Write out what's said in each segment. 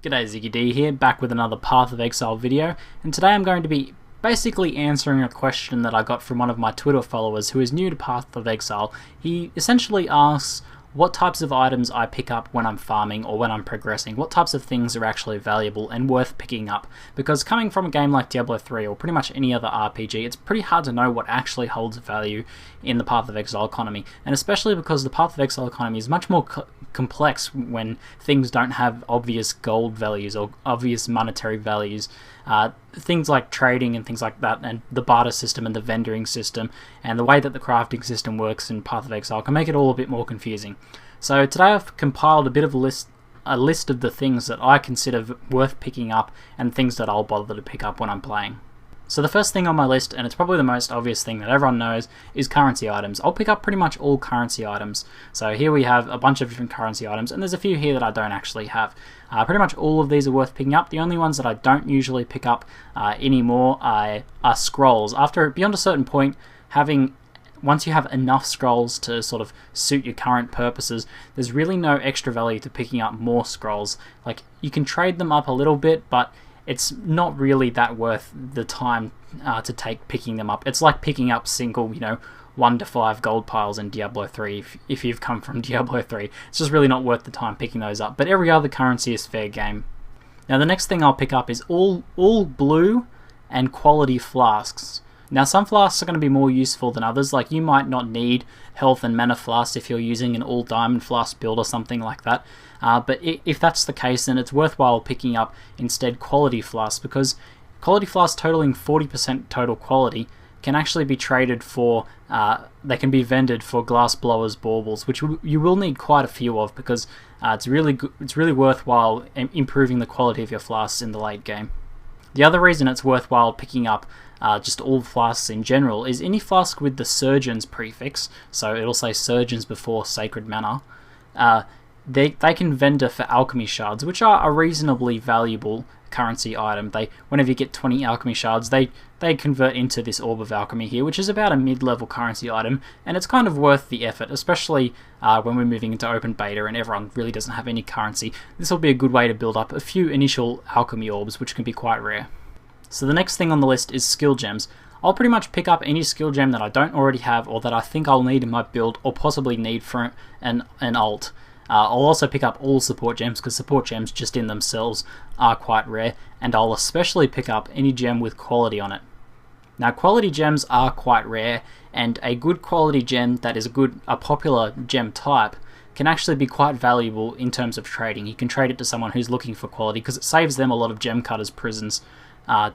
G'day, ZiggyD here, back with another Path of Exile video, and today I'm going to be basically answering a question that I got from one of my Twitter followers who is new to Path of Exile. He essentially asks what types of items I pick up when I'm farming or when I'm progressing, what types of things are actually valuable and worth picking up, because coming from a game like Diablo 3 or pretty much any other RPG, it's pretty hard to know what actually holds value in the Path of Exile economy, and especially because the Path of Exile economy is much more complex when things don't have obvious gold values or obvious monetary values. Things like trading and things like that, and the barter system and the vendoring system, and the way that the crafting system works in Path of Exile can make it all a bit more confusing. So today I've compiled a bit of a list of the things that I consider worth picking up and things that I'll bother to pick up when I'm playing. So the first thing on my list, and it's probably the most obvious thing that everyone knows, is currency items. I'll pick up pretty much all currency items. So here we have a bunch of different currency items, and there's a few here that I don't actually have. Pretty much all of these are worth picking up. The only ones that I don't usually pick up anymore are scrolls. Beyond a certain point, once you have enough scrolls to sort of suit your current purposes, there's really no extra value to picking up more scrolls. Like, you can trade them up a little bit, but it's not really that worth the time to take picking them up. It's like picking up single, 1 to 5 gold piles in Diablo 3 if you've come from Diablo 3. It's just really not worth the time picking those up. But every other currency is fair game. Now the next thing I'll pick up is all blue and quality flasks. Now some flasks are going to be more useful than others. Like, you might not need health and mana flasks if you're using an all diamond flask build or something like that. But if that's the case, then it's worthwhile picking up instead quality flasks, because quality flasks totaling 40% total quality can actually be traded for, they can be vended for glass blowers, baubles, which you will need quite a few of, because it's really worthwhile improving the quality of your flasks in the late game. The other reason it's worthwhile picking up just all flasks in general is any flask with the Surgeouns prefix, so it'll say Surgeons before Sacred Mana. They can vendor for Alchemy Shards, which are a reasonably valuable currency item. Whenever you get 20 Alchemy Shards, they convert into this Orb of Alchemy here, which is about a mid-level currency item, and it's kind of worth the effort, especially when we're moving into open beta and everyone really doesn't have any currency. This will be a good way to build up a few initial alchemy orbs, which can be quite rare. So the next thing on the list is skill gems. I'll pretty much pick up any skill gem that I don't already have, or that I think I'll need in my build, or possibly need for an alt. I'll also pick up all support gems, because support gems just in themselves are quite rare, and I'll especially pick up any gem with quality on it. Now, quality gems are quite rare, and a good quality gem that is a popular gem type can actually be quite valuable in terms of trading. You can trade it to someone who's looking for quality, because it saves them a lot of gem cutters' prisons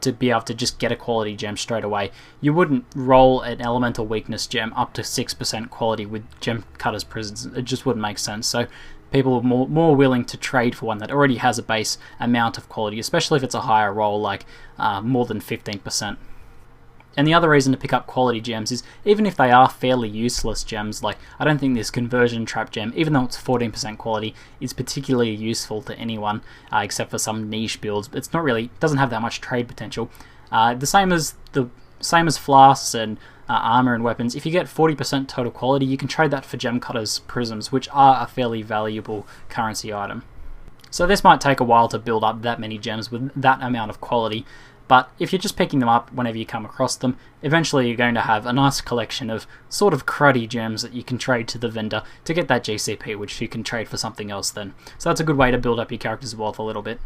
to be able to just get a quality gem straight away. You wouldn't roll an elemental weakness gem up to 6% quality with gem cutters' prisons. It just wouldn't make sense. So people are more willing to trade for one that already has a base amount of quality, especially if it's a higher roll, like more than 15%. And the other reason to pick up quality gems is, even if they are fairly useless gems, like, I don't think this conversion trap gem, even though it's 14% quality, is particularly useful to anyone, except for some niche builds. It doesn't have that much trade potential. The same as flasks and armor and weapons. If you get 40% total quality, you can trade that for gem cutters' prisms, which are a fairly valuable currency item. So this might take a while to build up that many gems with that amount of quality, but if you're just picking them up whenever you come across them, eventually you're going to have a nice collection of sort of cruddy gems that you can trade to the vendor to get that GCP, which you can trade for something else then. So that's a good way to build up your character's wealth a little bit.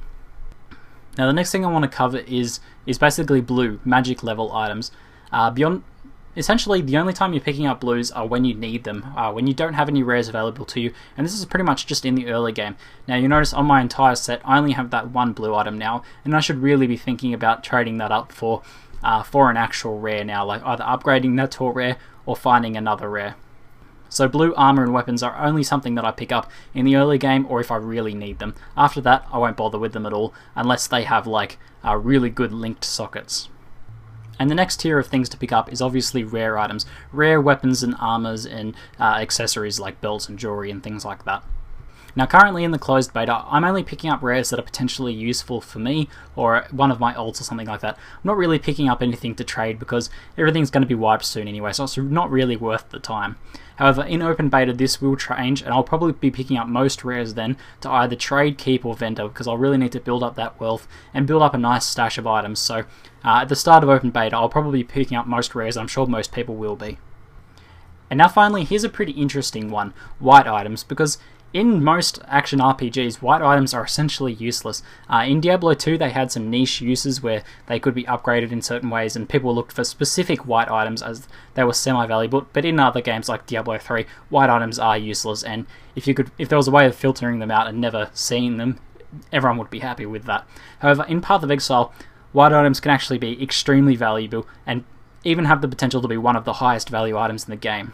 Now the next thing I want to cover is basically blue, magic level items. Essentially, the only time you're picking up blues are when you need them, when you don't have any rares available to you, and this is pretty much just in the early game. Now you notice on my entire set, I only have that one blue item now, and I should really be thinking about trading that up for an actual rare now, like either upgrading that to a rare or finding another rare. So blue armor and weapons are only something that I pick up in the early game, or if I really need them. After that, I won't bother with them at all, unless they have like really good linked sockets. And the next tier of things to pick up is obviously rare items. Rare weapons and armors and accessories like belts and jewellery and things like that. Now currently in the closed beta, I'm only picking up rares that are potentially useful for me or one of my ults or something like that. I'm not really picking up anything to trade because everything's going to be wiped soon anyway, so it's not really worth the time. However, in open beta this will change, and I'll probably be picking up most rares then to either trade, keep, or vendor, because I'll really need to build up that wealth and build up a nice stash of items. So at the start of open beta, I'll probably be picking up most rares, and I'm sure most people will be. And now finally, here's a pretty interesting one, white items, because in most action RPGs, white items are essentially useless. In Diablo 2, they had some niche uses where they could be upgraded in certain ways, and people looked for specific white items as they were semi-valuable. But in other games like Diablo 3, white items are useless, and if there was a way of filtering them out and never seeing them, everyone would be happy with that. However, in Path of Exile, white items can actually be extremely valuable and even have the potential to be one of the highest value items in the game.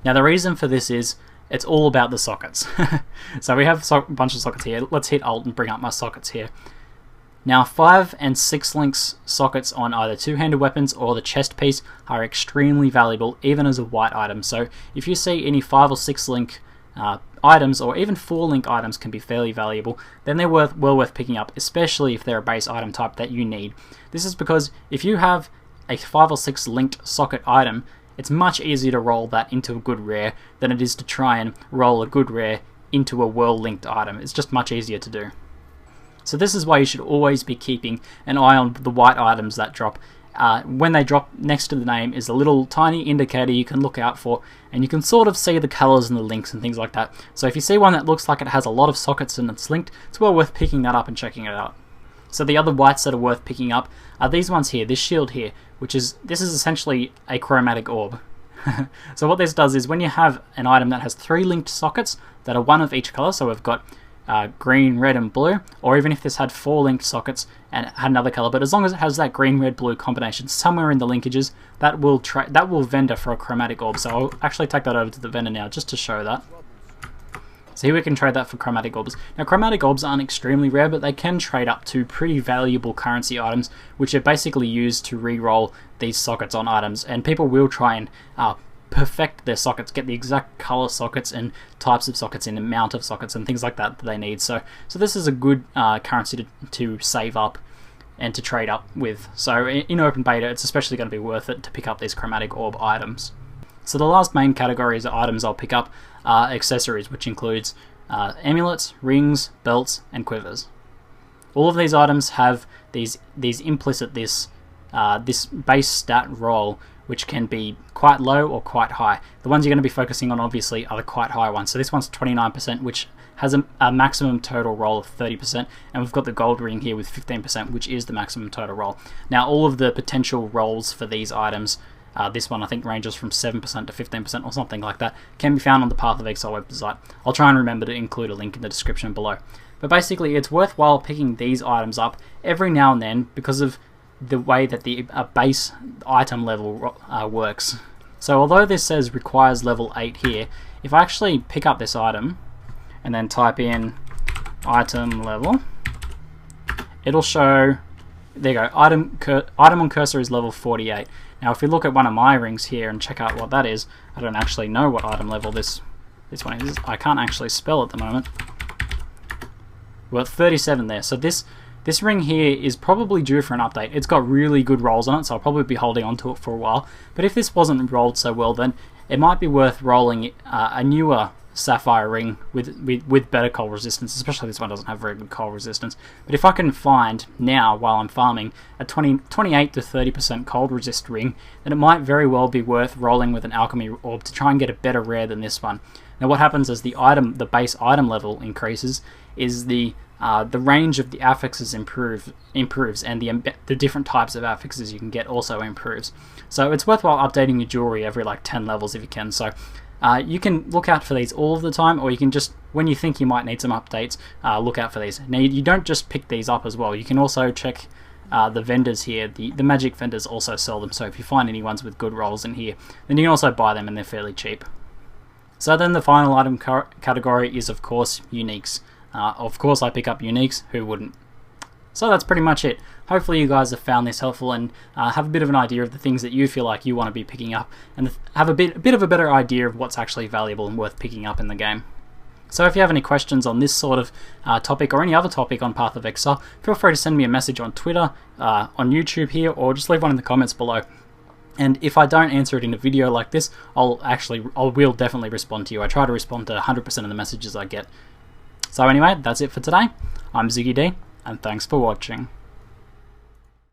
Now the reason for this is it's all about the sockets. So we have a bunch of sockets here. Let's hit Alt and bring up my sockets here. Now 5 and 6 links sockets on either two-handed weapons or the chest piece are extremely valuable even as a white item. So if you see any 5 or 6 link items, or even 4 link items can be fairly valuable, then they're well worth picking up, especially if they're a base item type that you need. This is because if you have a 5 or 6 linked socket item, it's much easier to roll that into a good rare than it is to try and roll a good rare into a well-linked item. It's just much easier to do. So this is why you should always be keeping an eye on the white items that drop. When they drop, next to the name is a little tiny indicator you can look out for, and you can sort of see the colours and the links and things like that. So if you see one that looks like it has a lot of sockets and it's linked, it's well worth picking that up and checking it out. So the other whites that are worth picking up are these ones here, this shield here, this is essentially a chromatic orb. So what this does is when you have an item that has 3 linked sockets that are one of each colour, so we've got green, red and blue, or even if this had 4 linked sockets and had another colour, but as long as it has that green, red, blue combination somewhere in the linkages, that will vendor for a chromatic orb. So I'll actually take that over to the vendor now just to show that. So here we can trade that for chromatic orbs. Now chromatic orbs aren't extremely rare, but they can trade up to pretty valuable currency items, which are basically used to re-roll these sockets on items, and people will try and perfect their sockets, get the exact color sockets and types of sockets and amount of sockets and things like that they need. So this is a good currency to save up and to trade up with. So in open beta, it's especially going to be worth it to pick up these chromatic orb items. So the last main categories of items I'll pick up are accessories, which includes amulets, rings, belts, and quivers. All of these items have these implicit this base stat roll, which can be quite low or quite high. The ones you're going to be focusing on obviously are the quite high ones. So this one's 29%, which has a maximum total roll of 30%, and we've got the gold ring here with 15%, which is the maximum total roll. Now all of the potential rolls for these items, this one I think ranges from 7% to 15% or something like that, can be found on the Path of Exile website. I'll try and remember to include a link in the description below. But basically it's worthwhile picking these items up every now and then because of the way that the base item level works. So although this says requires level 8 here, if I actually pick up this item and then type in item level, it'll show, there you go, item on cursor is level 48. Now if we look at one of my rings here and check out what that is, I don't actually know what item level this one is. I can't actually spell at the moment. Well, 37 there. So this ring here is probably due for an update. It's got really good rolls on it, so I'll probably be holding on to it for a while. But if this wasn't rolled so well, then it might be worth rolling a newer sapphire ring with better cold resistance, especially this one doesn't have very good cold resistance. But if I can find now, while I'm farming, a 28 to 30% cold resist ring, then it might very well be worth rolling with an alchemy orb to try and get a better rare than this one. Now what happens as the base item level increases is the range of the affixes improves, and the different types of affixes you can get also improves. So it's worthwhile updating your jewellery every like 10 levels if you can. So you can look out for these all of the time, or you can just, when you think you might need some updates, look out for these. Now you don't just pick these up as well, you can also check the vendors here. The magic vendors also sell them, so if you find any ones with good rolls in here, then you can also buy them and they're fairly cheap. So then the final item category is of course uniques. Of course I pick up uniques, who wouldn't? So that's pretty much it. Hopefully you guys have found this helpful and have a bit of an idea of the things that you feel like you want to be picking up, and have a bit of a better idea of what's actually valuable and worth picking up in the game. So if you have any questions on this sort of topic or any other topic on Path of Exile, feel free to send me a message on Twitter, on YouTube here, or just leave one in the comments below. And if I don't answer it in a video like this, I will definitely respond to you. I try to respond to 100% of the messages I get. So anyway, that's it for today. I'm ZiggyD, and thanks for watching.